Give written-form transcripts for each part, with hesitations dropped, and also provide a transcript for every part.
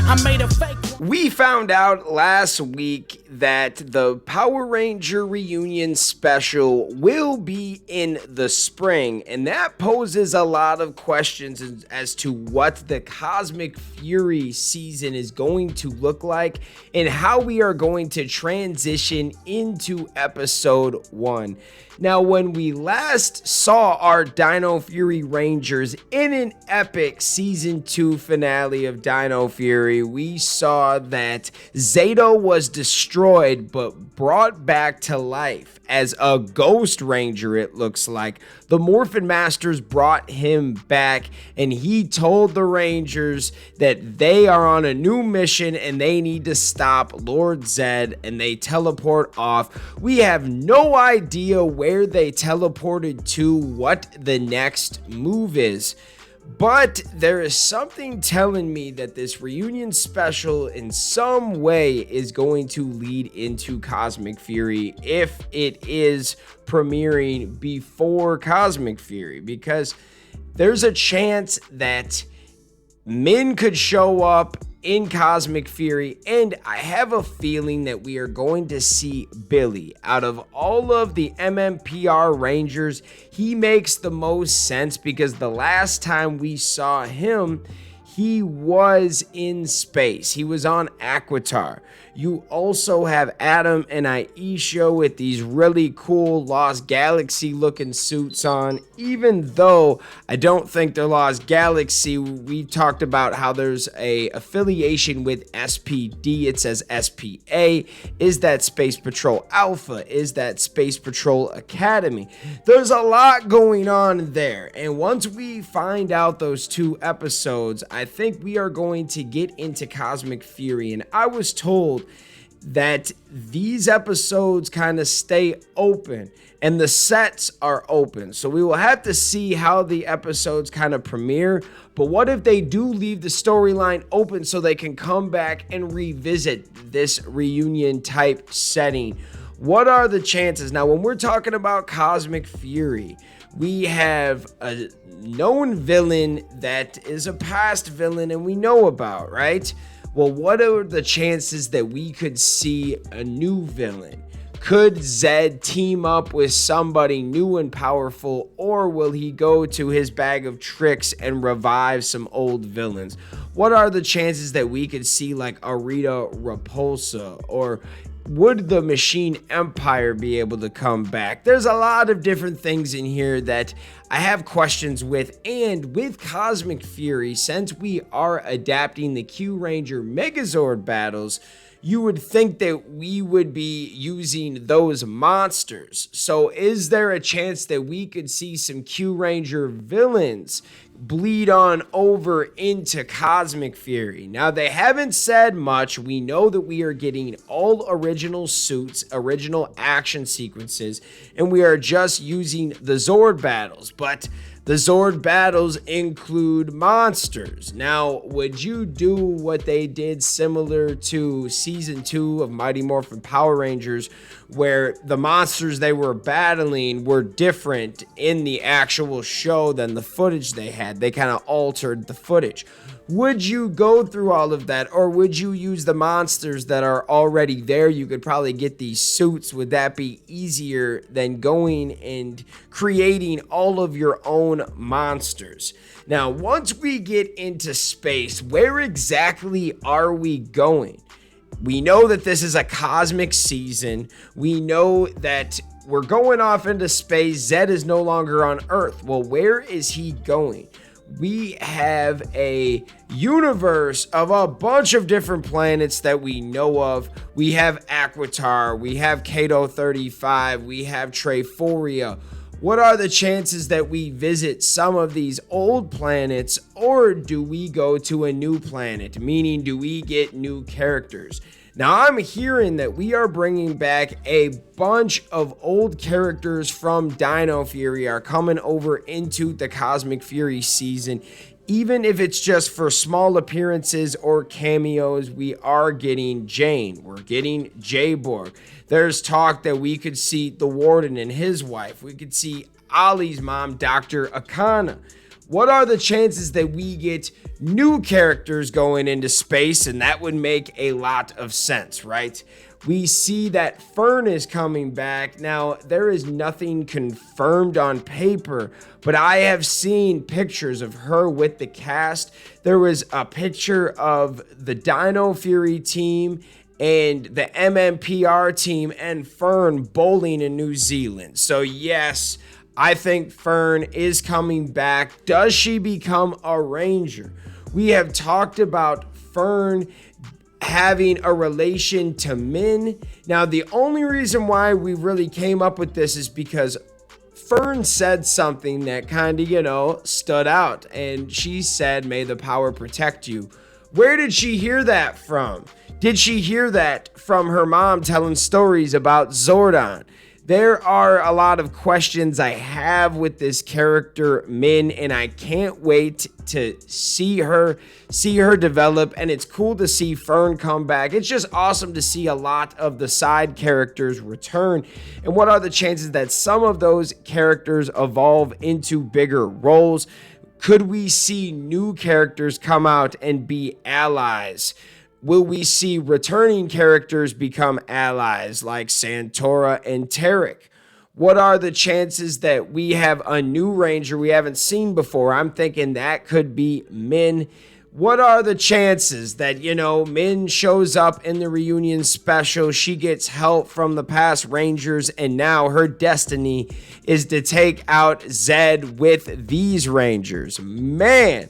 I made a fake. We found out last week that the Power Ranger reunion special will be in the spring, and that poses a lot of questions as to what the Cosmic Fury season is going to look like and how we are going to transition into episode 1. Now, when we last saw our Dino Fury Rangers in an epic season 2 finale of Dino Fury, we saw that Zato was destroyed but brought back to life as a Ghost Ranger, it looks like. The Morphin Masters brought him back, and he told the Rangers that they are on a new mission and they need to stop Lord Zed, and they teleport off. We have no idea where they teleported to, what the next move is. But there is something telling me that this reunion special in some way is going to lead into Cosmic Fury if it is premiering before Cosmic Fury, because there's a chance that Min could show up in Cosmic Fury, and I have a feeling that we are going to see Billy. Out of all of the MMPR Rangers, he makes the most sense because the last time we saw him, he was in space. He was on Aquitar. You also have Adam and Aisha with these really cool Lost Galaxy looking suits on, even though I don't think they're Lost Galaxy. We talked about how there's a affiliation with SPD. It says SPA. Is that Space Patrol Alpha? Is that Space Patrol Academy? There's a lot going on there, and once we find out those 2 episodes, I think we are going to get into Cosmic Fury. And I was told that these episodes kind of stay open and the sets are open, so we will have to see how the episodes kind of premiere. But what if they do leave the storyline open so they can come back and revisit this reunion type setting? What are the chances? Now, when we're talking about Cosmic Fury, we have a known villain that is a past villain and we know about, right? Well, what are the chances that we could see a new villain? Could Zed team up with somebody new and powerful, or will he go to his bag of tricks and revive some old villains? What are the chances that we could see like a Rita Repulsa, or would the Machine Empire be able to come back? There's a lot of different things in here that I have questions with, and with Cosmic Fury, since we are adapting the Q Ranger Megazord battles, you would think that we would be using those monsters. So is there a chance that we could see some Q Ranger villains bleed on over into Cosmic Fury? Now, they haven't said much. We know that we are getting all original suits, original action sequences, and we are just using the Zord battles. But the Zord battles include monsters. Now, would you do what they did similar to Season 2 of Mighty Morphin Power Rangers, where the monsters they were battling were different in the actual show than the footage they had? They kind of altered the footage. Would you go through all of that, or would you use the monsters that are already there? You could probably get these suits. Would that be easier than going and creating all of your own monsters? Now, once we get into space, where exactly are we going? We know that this is a cosmic season. We know that we're going off into space. Zed is no longer on Earth. Well, where is he going? We have a universe of a bunch of different planets that we know of. We have Aquitar, we have Cato 35, we have Treforia. What are the chances that we visit some of these old planets, or do we go to a new planet? Meaning, do we get new characters? Now, I'm hearing that we are bringing back a bunch of old characters from Dino Fury are coming over into the Cosmic Fury season. Even if it's just for small appearances or cameos, we are getting Jane. We're getting Jayborg. There's talk that we could see the Warden and his wife. We could see Ollie's mom, Dr. Akana. What are the chances that we get new characters going into space? And that would make a lot of sense, right? We see that Fern is coming back. Now, there is nothing confirmed on paper, but I have seen pictures of her with the cast. There was a picture of the Dino Fury team and the MMPR team and Fern bowling in New Zealand. So yes, I think Fern is coming back. Does she become a Ranger? We have talked about Fern having a relation to Min. Now, the only reason why we really came up with this is because Fern said something that kind of, stood out. And she said, "May the power protect you." Where did she hear that from? Did she hear that from her mom telling stories about Zordon? There are a lot of questions I have with this character, Min, and I can't wait to see her develop. And it's cool to see Fern come back. It's just awesome to see a lot of the side characters return. And what are the chances that some of those characters evolve into bigger roles? Could we see new characters come out and be allies? Will we see returning characters become allies like Santora and Tarek? What are the chances that we have a new Ranger we haven't seen before? I'm thinking that could be Min. What are the chances that, Min shows up in the reunion special, she gets help from the past Rangers, and now her destiny is to take out Zed with these Rangers? Man,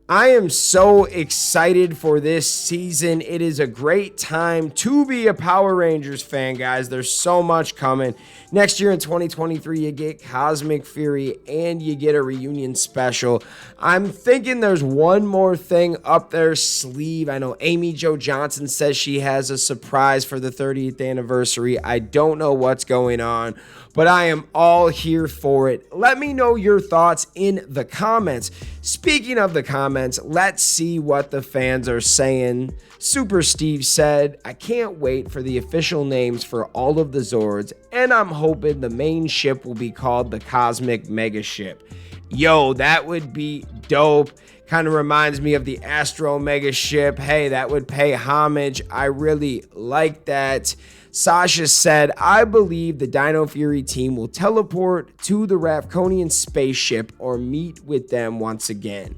I am so excited for this season. It is a great time to be a Power Rangers fan, guys. There's so much coming. Next year in 2023, you get Cosmic Fury and you get a reunion special. I'm thinking there's one more thing up their sleeve. I know Amy Jo Johnson says she has a surprise for the 30th anniversary. I don't know what's going on, but I am all here for it. Let me know your thoughts in the comments. Speaking of the comments, let's see what the fans are saying. Super Steve said, "I can't wait for the official names for all of the Zords, and I'm hoping the main ship will be called the Cosmic Mega Ship." Yo, that would be dope. Kind of reminds me of the Astro Mega Ship. Hey, that would pay homage. I really like that. Sasha said, "I believe the Dino Fury team will teleport to the Ravkonian spaceship or meet with them once again.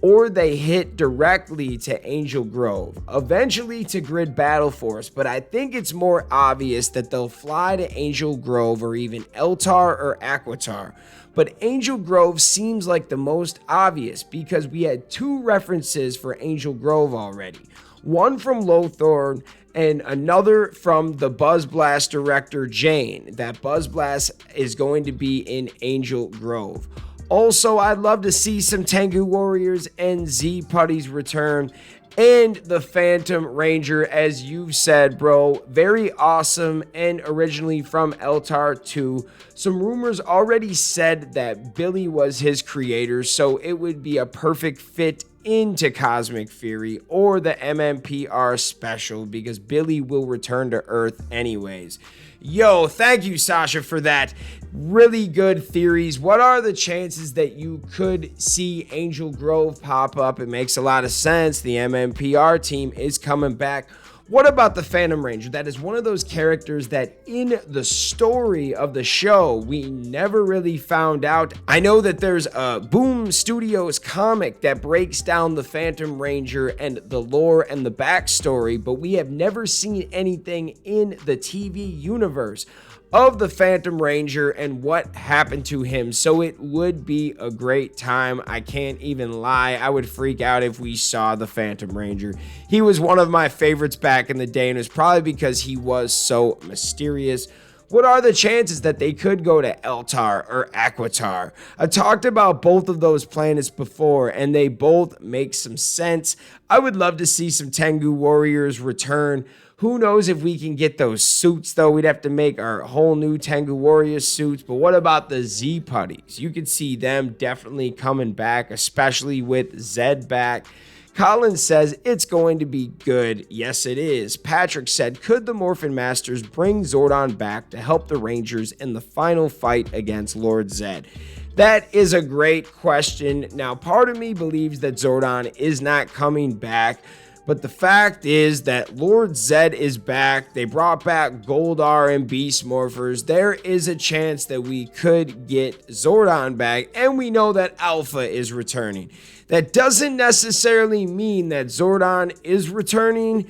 Or they hit directly to Angel Grove, eventually to Grid Battle Force, but I think it's more obvious that they'll fly to Angel Grove or even Eltar or Aquitar. But Angel Grove seems like the most obvious because we had two references for Angel Grove already. One from Lothorn and another from the Buzz Blast director Jane. That Buzz Blast is going to be in Angel Grove. Also, I'd love to see some Tengu Warriors and Z Putties return. And the Phantom Ranger, as you've said, bro, very awesome and originally from Eltar 2. Some rumors already said that Billy was his creator, so it would be a perfect fit into Cosmic Fury or the MMPR special because Billy will return to Earth anyways. Yo, thank you, Sasha, for that. Really good theories. What are the chances that you could see Angel Grove pop up? It makes a lot of sense. The MMPR team is coming back. What about the Phantom Ranger? That is one of those characters that in the story of the show, we never really found out. I know that there's a Boom Studios comic that breaks down the Phantom Ranger and the lore and the backstory, but we have never seen anything in the TV universe of the Phantom Ranger and what happened to him. So it would be a great time. I can't even lie. I would freak out if we saw the Phantom Ranger. He was one of my favorites back in the day, and it's probably because he was so mysterious. What are the chances that they could go to Eltar or Aquitar? I talked about both of those planets before, and they both make some sense. I would love to see some Tengu Warriors return. Who knows if we can get those suits, though? We'd have to make our whole new Tengu Warrior suits. But what about the Z Putties? You could see them definitely coming back, especially with Zed back. Colin says it's going to be good. Yes, it is. Patrick said, could the Morphin Masters bring Zordon back to help the Rangers in the final fight against Lord Zed? That is a great question. Now, part of me believes that Zordon is not coming back, but the fact is that Lord Zed is back. They brought back Goldar and Beast Morphers. There is a chance that we could get Zordon back, and we know that Alpha is returning. That doesn't necessarily mean that Zordon is returning,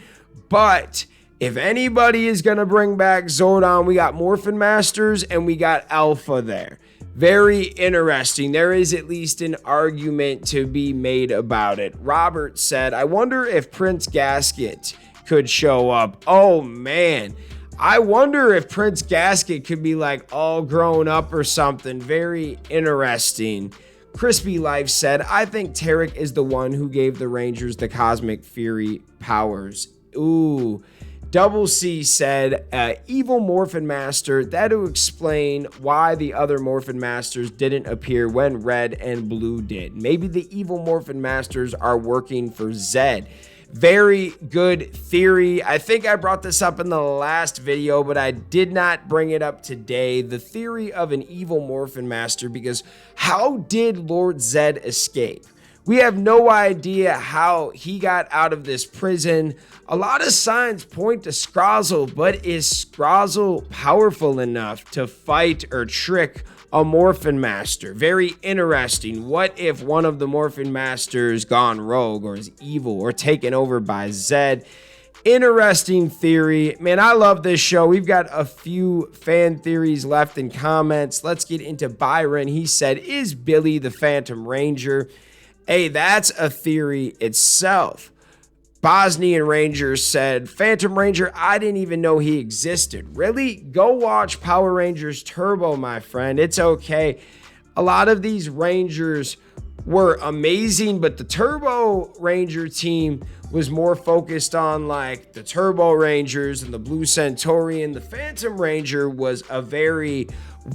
but if anybody is going to bring back Zordon, we got Morphin Masters and we got Alpha there. Very interesting. There is at least an argument to be made about it. Robert said, I wonder if Prince Gasket could show up. Oh man, I wonder if Prince Gasket could be like all grown up or something. Very interesting. Crispy Life said, I think Tarek is the one who gave the Rangers the Cosmic Fury powers. Ooh. Double C said, evil Morphin Master, that'll explain why the other Morphin Masters didn't appear when Red and Blue did. Maybe the evil Morphin Masters are working for Zed. Very good theory. I think I brought this up in the last video, but I did not bring it up today. The theory of an evil Morphin Master, because how did Lord Zed escape? We have no idea how he got out of this prison. A lot of signs point to Scrozzle, but is Scrozzle powerful enough to fight or trick a Morphin Master? Very interesting. What if one of the Morphin Masters gone rogue or is evil or taken over by Zed? Interesting theory. Man, I love this show. We've got a few fan theories left in comments. Let's get into Byron. He said, is Billy the Phantom Ranger? Hey, that's a theory itself. Bosnian Ranger said, Phantom Ranger, I didn't even know he existed. Really? Go watch Power Rangers Turbo, my friend. It's okay. A lot of these Rangers were amazing, but the Turbo Ranger team was more focused on like the Turbo Rangers and the Blue Centaurian. The Phantom Ranger was a very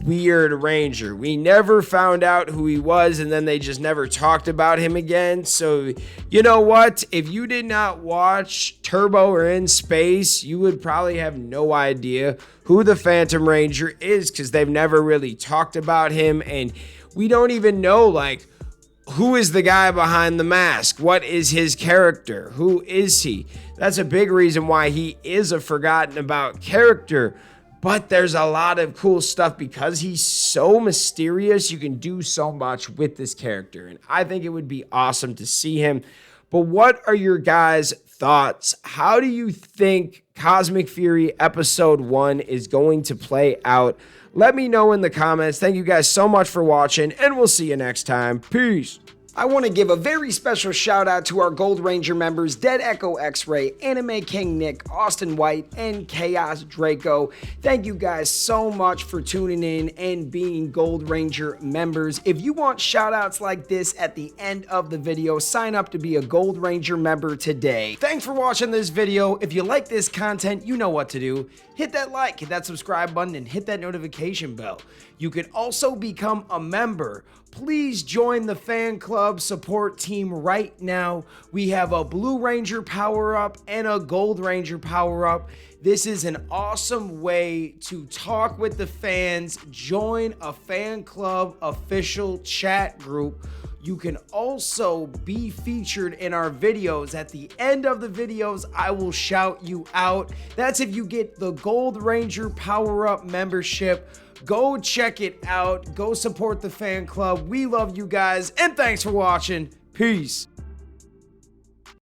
weird Ranger. We never found out who he was, and then they just never talked about him again. So you know what, if you did not watch Turbo or In Space, you would probably have no idea who the Phantom Ranger is, because they've never really talked about him, and we don't even know like who is the guy behind the mask. What is his character? Who is he? That's a big reason why he is a forgotten about character. But there's a lot of cool stuff because he's so mysterious. You can do so much with this character, and I think it would be awesome to see him. But what are your guys' thoughts? How do you think Cosmic Fury Episode 1 is going to play out? Let me know in the comments. Thank you guys so much for watching, and we'll see you next time. Peace. I want to give a very special shout out to our Gold Ranger members, Dead Echo X-Ray, Anime King Nick, Austin White, and Chaos Draco. Thank you guys so much for tuning in and being Gold Ranger members. If you want shout outs like this at the end of the video, sign up to be a Gold Ranger member today. Thanks for watching this video. If you like this content, you know what to do. Hit that like, hit that subscribe button, and hit that notification bell. You can also become a member. Please join the fan club support team right now. We have a Blue Ranger power-up and a Gold Ranger power-up. This is an awesome way to talk with the fans. Join a fan club official chat group. You can also be featured in our videos. At the end of the videos, I will shout you out. That's if you get the Gold Ranger power-up membership. Go check it out. Go support the fan club. We love you guys, and thanks for watching. Peace.